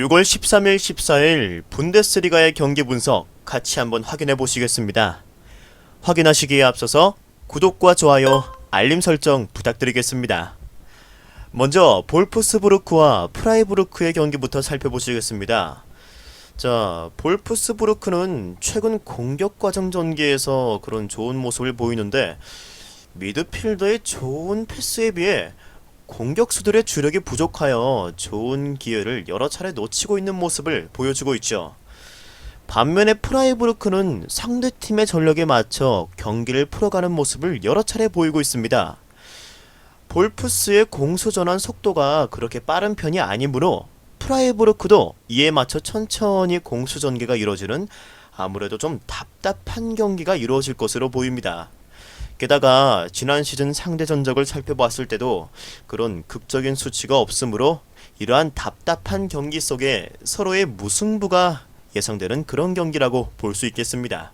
6월 13일, 14일 분데스리가의 경기 분석 같이 한번 확인해 보시겠습니다. 확인하시기에 앞서서 구독과 좋아요, 알림 설정 부탁드리겠습니다. 먼저 볼프스부르크와 프라이부르크의 경기부터 살펴보시겠습니다. 자, 볼프스부르크는 최근 공격 과정 전개에서 그런 좋은 모습을 보이는데 미드필더의 좋은 패스에 비해 공격수들의 주력이 부족하여 좋은 기회를 여러 차례 놓치고 있는 모습을 보여주고 있죠. 반면에 프라이부르크는 상대팀의 전력에 맞춰 경기를 풀어가는 모습을 여러 차례 보이고 있습니다. 볼프스의 공수 전환 속도가 그렇게 빠른 편이 아니므로 프라이부르크도 이에 맞춰 천천히 공수 전개가 이루어지는 아무래도 좀 답답한 경기가 이루어질 것으로 보입니다. 게다가 지난 시즌 상대 전적을 살펴봤을 때도 그런 극적인 수치가 없으므로 이러한 답답한 경기 속에 서로의 무승부가 예상되는 그런 경기라고 볼 수 있겠습니다.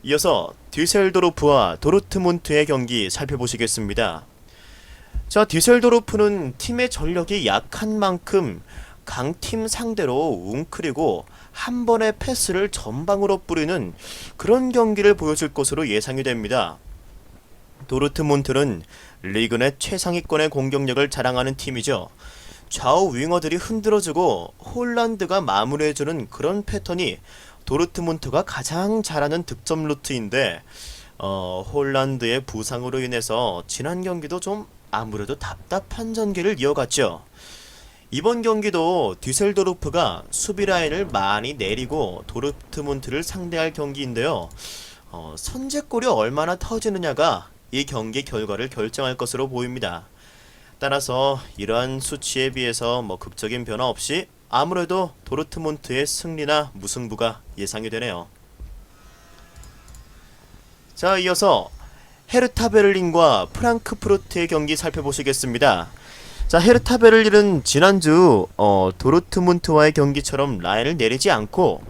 이어서 뒤셀도르프와 도르트문트의 경기 살펴보시겠습니다. 자, 뒤셀도르프는 팀의 전력이 약한 만큼 강팀 상대로 웅크리고 한 번의 패스를 전방으로 뿌리는 그런 경기를 보여줄 것으로 예상이 됩니다. 도르트문트는 리그 내 최상위권의 공격력을 자랑하는 팀이죠. 좌우 윙어들이 흔들어주고 홀란드가 마무리해주는 그런 패턴이 도르트문트가 가장 잘하는 득점 루트인데 홀란드의 부상으로 인해서 지난 경기도 좀 아무래도 답답한 전개를 이어갔죠. 이번 경기도 뒤셀도르프가 수비 라인을 많이 내리고 도르트문트를 상대할 경기인데요. 선제골이 얼마나 터지느냐가 이 경기 결과를 결정할 것으로 보입니다. 따라서 이러한 수치에 비해서 극적인 변화 없이 아무래도 도르트문트의 승리나 무승부가 예상이 되네요. 자, 이어서 헤르타 베를린과 프랑크푸르트의 경기 살펴보시겠습니다. 자, 헤르타 베를린은 지난주 도르트문트와의 경기처럼 라인을 내리지 않고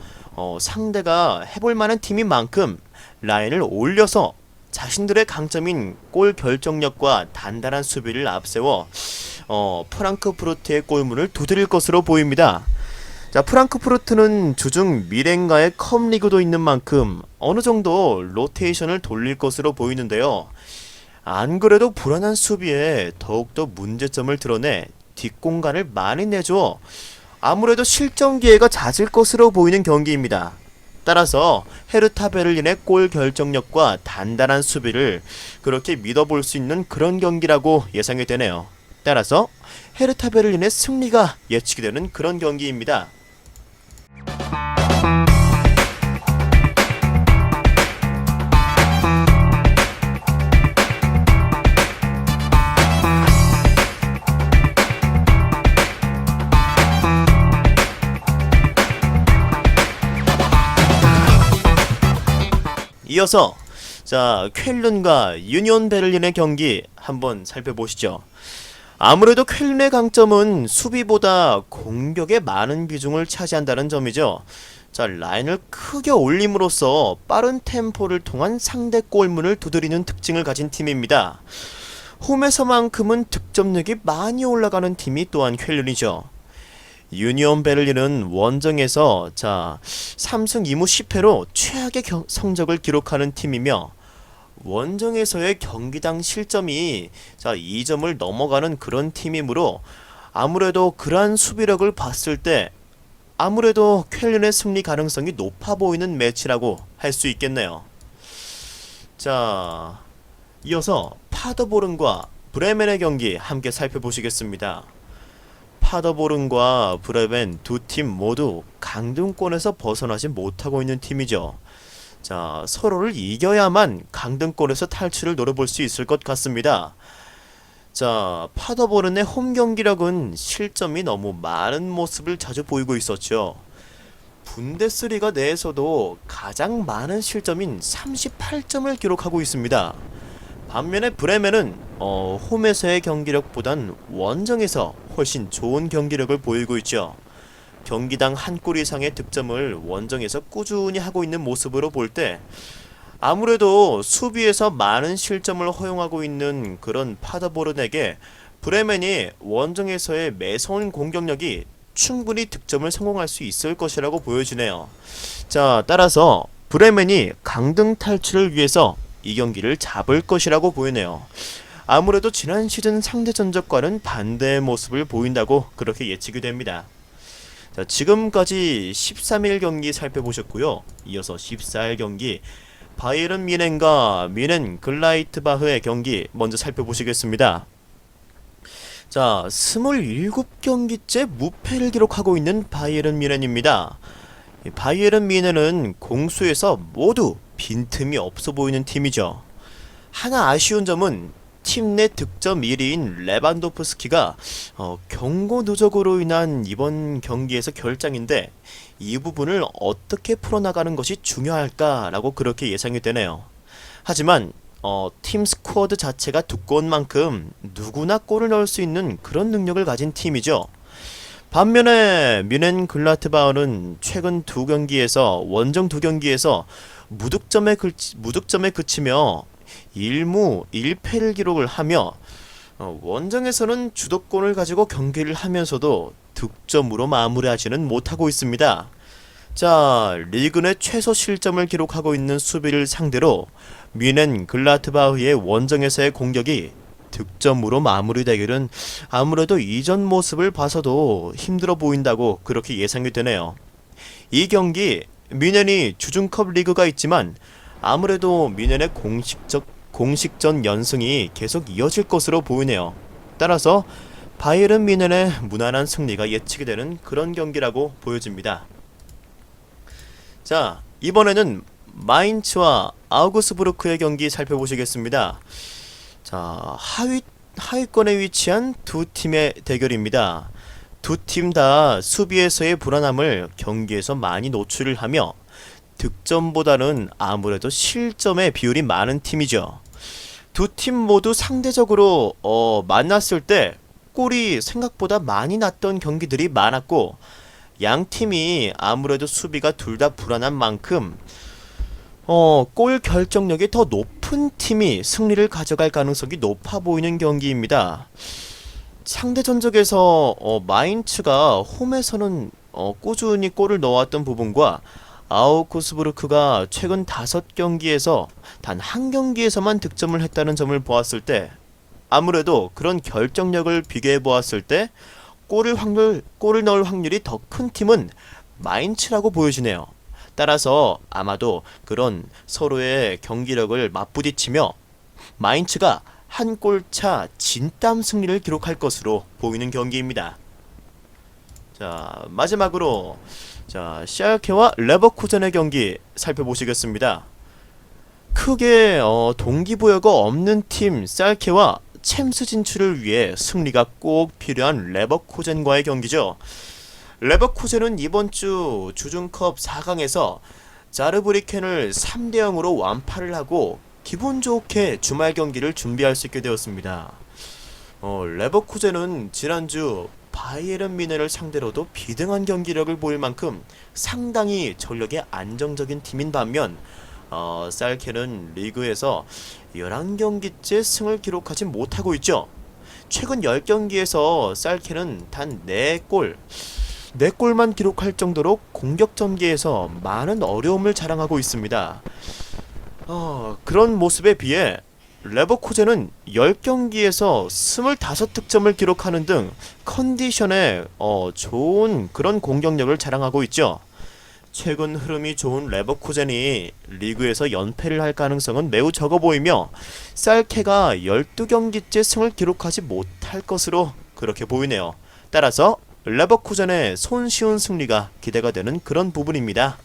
상대가 해볼만한 팀인 만큼 라인을 올려서 자신들의 강점인 골 결정력과 단단한 수비를 앞세워 프랑크푸르트의 골문을 두드릴 것으로 보입니다. 자, 프랑크푸르트는 주중 미넨과의 컵리그도 있는 만큼 어느 정도 로테이션을 돌릴 것으로 보이는데요. 안 그래도 불안한 수비에 더욱더 문제점을 드러내 뒷공간을 많이 내줘 아무래도 실점 기회가 잦을 것으로 보이는 경기입니다. 따라서 헤르타 베를린의 골 결정력과 단단한 수비를 그렇게 믿어볼 수 있는 그런 경기라고 예상이 되네요. 따라서 헤르타 베를린의 승리가 예측이 되는 그런 경기입니다. 이어서 자, 쾰른과 유니온 베를린의 경기 한번 살펴보시죠. 아무래도 쾰른의 강점은 수비보다 공격에 많은 비중을 차지한다는 점이죠. 자, 라인을 크게 올림으로써 빠른 템포를 통한 상대 골문을 두드리는 특징을 가진 팀입니다. 홈에서만큼은 득점력이 많이 올라가는 팀이 또한 쾰른이죠. 유니온 베를린은 원정에서 3승 2무 10패로 최악의 성적을 기록하는 팀이며 원정에서의 경기당 실점이 2점을 넘어가는 그런 팀이므로 아무래도 그러한 수비력을 봤을 때 아무래도 쾰른의 승리 가능성이 높아 보이는 매치라고 할 수 있겠네요. 자, 이어서 파더보른과 브레멘의 경기 함께 살펴보시겠습니다. 파더보른과 브레멘 두 팀 모두 강등권에서 벗어나지 못하고 있는 팀이죠. 자, 서로를 이겨야만 강등권에서 탈출을 노려볼 수 있을 것 같습니다. 자, 파더보른의 홈 경기력은 실점이 너무 많은 모습을 자주 보이고 있었죠. 분데스리가 내에서도 가장 많은 실점인 38점을 기록하고 있습니다. 반면에 브레멘은 홈에서의 경기력보단 원정에서 훨씬 좋은 경기력을 보이고 있죠. 경기당 한 골 이상의 득점을 원정에서 꾸준히 하고 있는 모습으로 볼 때 아무래도 수비에서 많은 실점을 허용하고 있는 그런 파더보른에게 브레멘이 원정에서의 매서운 공격력이 충분히 득점을 성공할 수 있을 것이라고 보여지네요. 자, 따라서 브레멘이 강등 탈출을 위해서 이 경기를 잡을 것이라고 보이네요. 아무래도 지난 시즌 상대 전적과는 반대의 모습을 보인다고 그렇게 예측이 됩니다. 자, 지금까지 13일 경기 살펴보셨고요. 이어서 14일 경기 바이에른 뮌헨과 뮌헨 글라이트바흐의 경기 먼저 살펴보시겠습니다. 자, 27경기째 무패를 기록하고 있는 바이에른 뮌헨입니다. 바이에른 뮌헨은 공수에서 모두 빈틈이 없어 보이는 팀이죠. 하나 아쉬운 점은 팀 내 득점 1위인 레반도프스키가 경고 누적으로 인한 이번 경기에서 결장인데, 이 부분을 어떻게 풀어나가는 것이 중요할까라고 그렇게 예상이 되네요. 하지만 팀 스쿼드 자체가 두꺼운 만큼 누구나 골을 넣을 수 있는 그런 능력을 가진 팀이죠. 반면에 뮌헨 글라트바흐는 최근 원정 두 경기에서 무득점에 그치며 1무 1패를 기록을 하며 원정에서는 주도권을 가지고 경기를 하면서도 득점으로 마무리하지는 못하고 있습니다. 자, 리그 내 최소 실점을 기록하고 있는 수비를 상대로 뮌헨 글라트바흐의 원정에서의 공격이 득점으로 마무리되기는 아무래도 이전 모습을 봐서도 힘들어 보인다고 그렇게 예상이 되네요. 이 경기 뮌헨이 주중컵 리그가 있지만 아무래도 뮌헨의 공식전 연승이 계속 이어질 것으로 보이네요. 따라서 바이에른 뮌헨의 무난한 승리가 예측이 되는 그런 경기라고 보여집니다. 자, 이번에는 마인츠와 아우그스부르크의 경기 살펴보시겠습니다. 자, 하위권에 위치한 두 팀의 대결입니다. 두 팀 다 수비에서의 불안함을 경기에서 많이 노출을 하며 득점보다는 아무래도 실점의 비율이 많은 팀이죠. 두 팀 모두 상대적으로 만났을 때 골이 생각보다 많이 났던 경기들이 많았고, 양 팀이 아무래도 수비가 둘 다 불안한 만큼 골 결정력이 더 높은 팀이 승리를 가져갈 가능성이 높아 보이는 경기입니다. 상대 전적에서 마인츠가 홈에서는 꾸준히 골을 넣어왔던 부분과 아우크스부르크가 최근 5경기에서 단 한 경기에서만 득점을 했다는 점을 보았을 때, 아무래도 그런 결정력을 비교해 보았을 때 골을 넣을 확률이 더 큰 팀은 마인츠라고 보여지네요. 따라서 아마도 그런 서로의 경기력을 맞부딪히며 마인츠가 한 골차 진땀 승리를 기록할 것으로 보이는 경기입니다. 자, 마지막으로 샬케와 레버쿠젠의 경기 살펴보시겠습니다. 크게 동기부여가 없는 팀 샬케와 챔스 진출을 위해 승리가 꼭 필요한 레버쿠젠과의 경기죠. 레버쿠젠은 이번 주 주중컵 4강에서 자르브리켄을 3대0으로 완파를 하고 기분 좋게 주말 경기를 준비할 수 있게 되었습니다. 레버쿠젠은 지난주 바이에른 뮌헨을 상대로도 비등한 경기력을 보일 만큼 상당히 전력이 안정적인 팀인 반면 샬케는 리그에서 11경기째 승을 기록하지 못하고 있죠. 최근 10경기에서 샬케는 단 4골만 기록할 정도로 공격 전개에서 많은 어려움을 자랑하고 있습니다. 그런 모습에 비해 레버쿠젠은 10경기에서 25득점을 기록하는 등 컨디션에 좋은 그런 공격력을 자랑하고 있죠. 최근 흐름이 좋은 레버쿠젠이 리그에서 연패를 할 가능성은 매우 적어 보이며 샬케가 12경기째 승을 기록하지 못할 것으로 그렇게 보이네요. 따라서 레버쿠젠의 손쉬운 승리가 기대가 되는 그런 부분입니다.